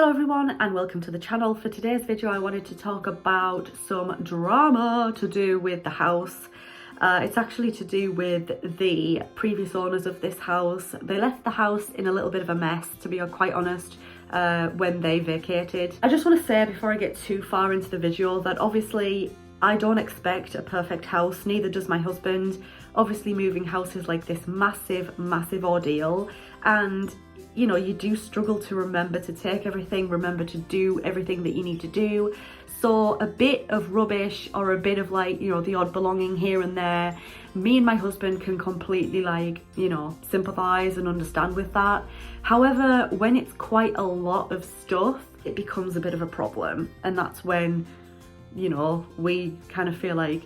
Hello everyone and welcome to the channel. For today's video I wanted to talk about some drama to do with the house. It's actually to do with the previous owners of this house. They left the house in a little bit of a mess, to be quite honest, when they vacated. I just want to say before I get too far into the video that obviously I don't expect a perfect house, neither does my husband. Obviously moving house is like this massive ordeal, and you know, you do struggle to remember to take everything, remember to do everything that you need to do. So a bit of rubbish or a bit of like, you know, the odd belonging here and there, me and my husband can completely like, you know, sympathize and understand with that. However, when it's quite a lot of stuff, it becomes a bit of a problem. And that's when, you know, we kind of feel like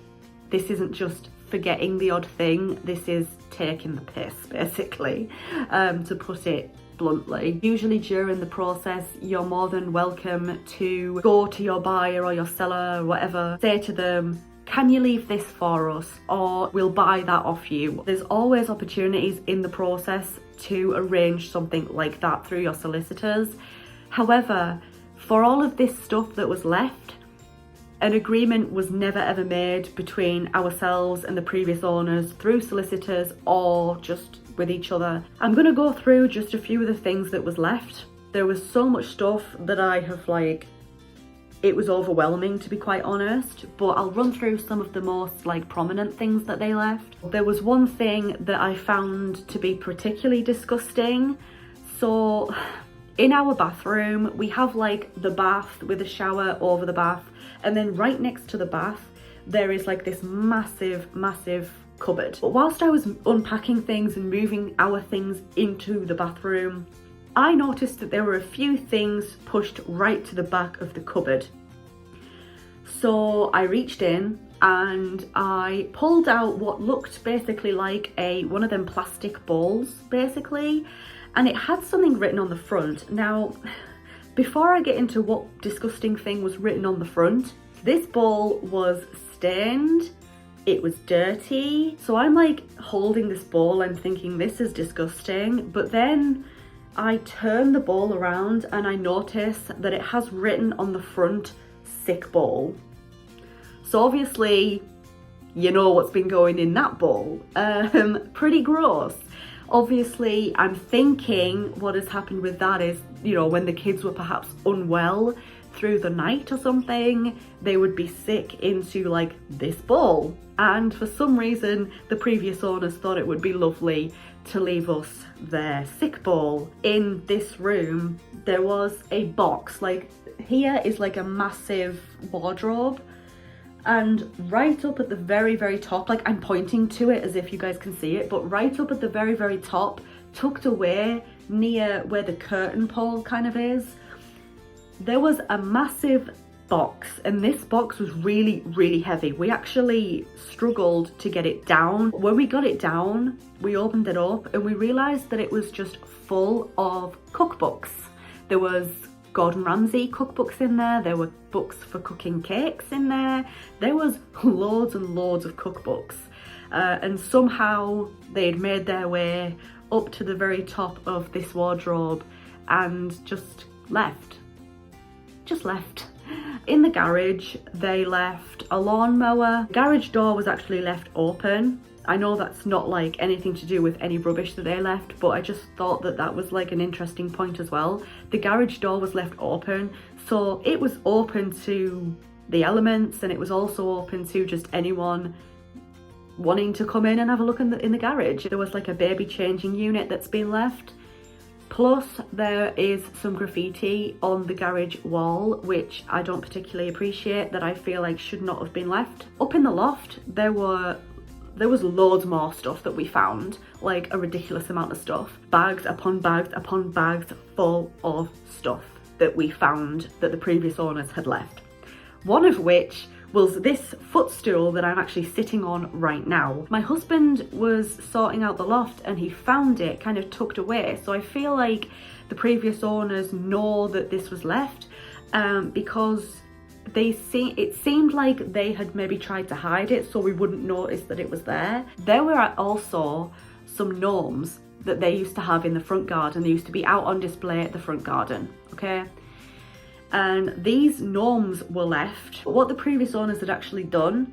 this isn't just forgetting the odd thing, this is taking the piss, basically, to put it bluntly. Usually during the process, you're more than welcome to go to your buyer or your seller or whatever, say to them, can you leave this for us, or we'll buy that off you. There's always opportunities in the process to arrange something like that through your solicitors. However, for all of this stuff that was left, an agreement was never ever made between ourselves and the previous owners through solicitors or just with each other. I'm gonna go through just a few of the things that was left. There was so much stuff that I have like, it was overwhelming to be quite honest, but I'll run through some of the most like prominent things that they left. There was one thing that I found to be particularly disgusting. So in our bathroom, we have like the bath with a shower over the bath, and then right next to the bath, there is like this massive cupboard. But whilst I was unpacking things and moving our things into the bathroom, I noticed that there were a few things pushed right to the back of the cupboard. So I reached in and I pulled out what looked basically like one of them plastic bowls, basically, and it had something written on the front. Now, before I get into what disgusting thing was written on the front, this bowl was stained, it was dirty. So I'm like holding this bowl, I'm thinking this is disgusting, but then I turn the bowl around and I notice that it has written on the front, sick bowl. So obviously, you know what's been going in that bowl. Pretty gross. Obviously, I'm thinking what has happened with that is, you know, when the kids were perhaps unwell through the night or something, they would be sick into like this bowl. And for some reason, the previous owners thought it would be lovely to leave us their sick bowl. In this room, there was a box, like here is like a massive wardrobe, and right up at the very top, like I'm pointing to it as if you guys can see it, but right up at the very top, tucked away near where the curtain pole kind of is, there was a massive box, and this box was really heavy. We actually struggled to get it down. When we got it down, we opened it up and we realized that it was just full of cookbooks. There was Gordon Ramsay cookbooks in there were books for cooking cakes in there was loads and loads of cookbooks, and somehow they'd made their way up to the very top of this wardrobe and just left. In the garage, they left a lawnmower. The garage door was actually left open. I know that's not like anything to do with any rubbish that they left, but I just thought that that was like an interesting point as well. The garage door was left open, so it was open to the elements, and it was also open to just anyone wanting to come in and have a look in the garage. There was like a baby changing unit that's been left. Plus there is some graffiti on the garage wall, which I don't particularly appreciate, that I feel like should not have been left. Up in the loft, there was loads more stuff that we found, like a ridiculous amount of stuff. Bags upon bags upon bags full of stuff that we found that the previous owners had left. One of which was this footstool that I'm actually sitting on right now. My husband was sorting out the loft and he found it kind of tucked away. So I feel like the previous owners know that this was left, because it seemed like they had maybe tried to hide it so we wouldn't notice that it was there. There were also some gnomes that they used to have in the front garden. They used to be out on display at the front garden, okay? and these gnomes were left. What the previous owners had actually done,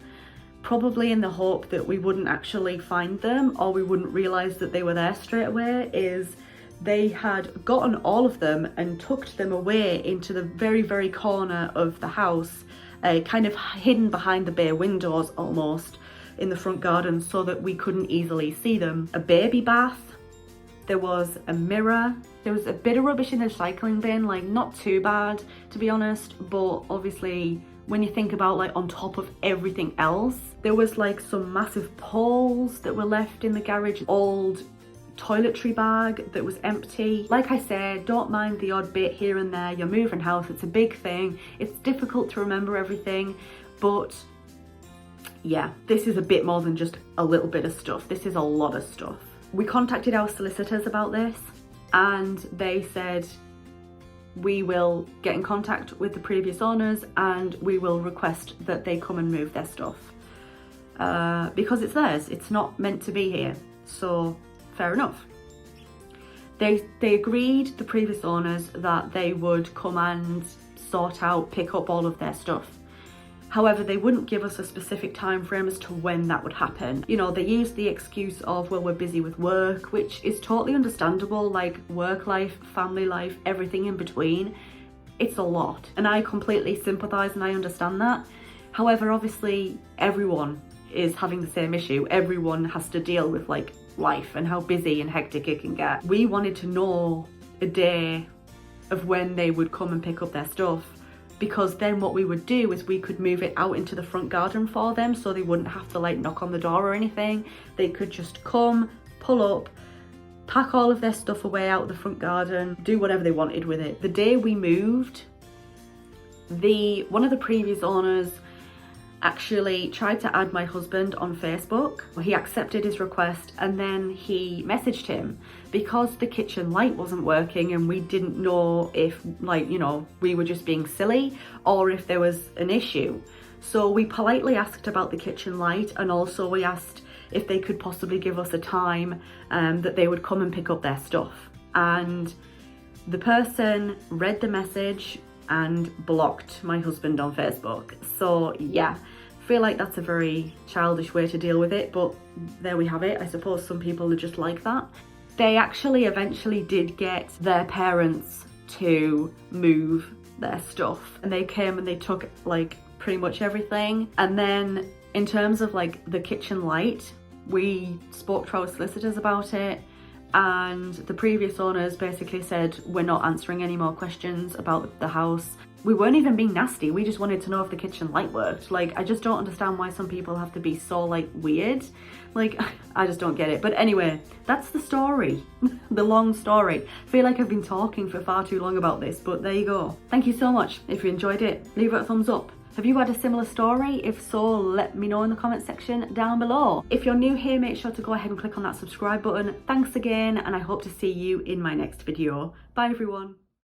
probably in the hope that we wouldn't actually find them or we wouldn't realize that they were there straight away, is they had gotten all of them and tucked them away into the very, very corner of the house, kind of hidden behind the bay windows almost in the front garden so that we couldn't easily see them. A baby bath, there was a mirror, there was a bit of rubbish in the recycling bin, like not too bad to be honest, but obviously when you think about like on top of everything else, there was like some massive poles that were left in the garage, old toiletry bag that was empty. Like I said, don't mind the odd bit here and there. You're moving house, it's a big thing. It's difficult to remember everything, but yeah, this is a bit more than just a little bit of stuff. This is a lot of stuff. We contacted our solicitors about this and they said, we will get in contact with the previous owners and we will request that they come and move their stuff. Because it's theirs, it's not meant to be here. So fair enough. They agreed, the previous owners, that they would come and sort out, pick up all of their stuff. However, they wouldn't give us a specific time frame as to when that would happen. You know, they used the excuse of, well, we're busy with work, which is totally understandable, like work life, family life, everything in between. It's a lot, and I completely sympathise and I understand that. However, obviously, everyone is having the same issue. Everyone has to deal with like life and how busy and hectic it can get. We wanted to know a day of when they would come and pick up their stuff, because then what we would do is we could move it out into the front garden for them so they wouldn't have to like knock on the door or anything. They could just come, pull up, pack all of their stuff away out the front garden, do whatever they wanted with it. The day we moved, one of the previous owners actually tried to add my husband on Facebook. He accepted his request and then he messaged him because the kitchen light wasn't working and we didn't know if, like, you know, we were just being silly or if there was an issue. So we politely asked about the kitchen light, and also we asked if they could possibly give us a time that they would come and pick up their stuff. And the person read the message and blocked my husband on Facebook. So yeah, I feel like that's a very childish way to deal with it, but there we have it. I suppose some people are just like that. They actually eventually did get their parents to move their stuff, and they came and they took like pretty much everything. And then in terms of like the kitchen light, we spoke to our solicitors about it, and the previous owners basically said, we're not answering any more questions about the house. We weren't even being nasty, we just wanted to know if the kitchen light worked. Like, I just don't understand why some people have to be so like weird. Like, I just don't get it. But anyway, that's the story, the long story. I feel like I've been talking for far too long about this, but there you go. Thank you so much. If you enjoyed it, leave it a thumbs up. Have you had a similar story? If so, let me know in the comment section down below. If you're new here, make sure to go ahead and click on that subscribe button. Thanks again, and I hope to see you in my next video. Bye everyone.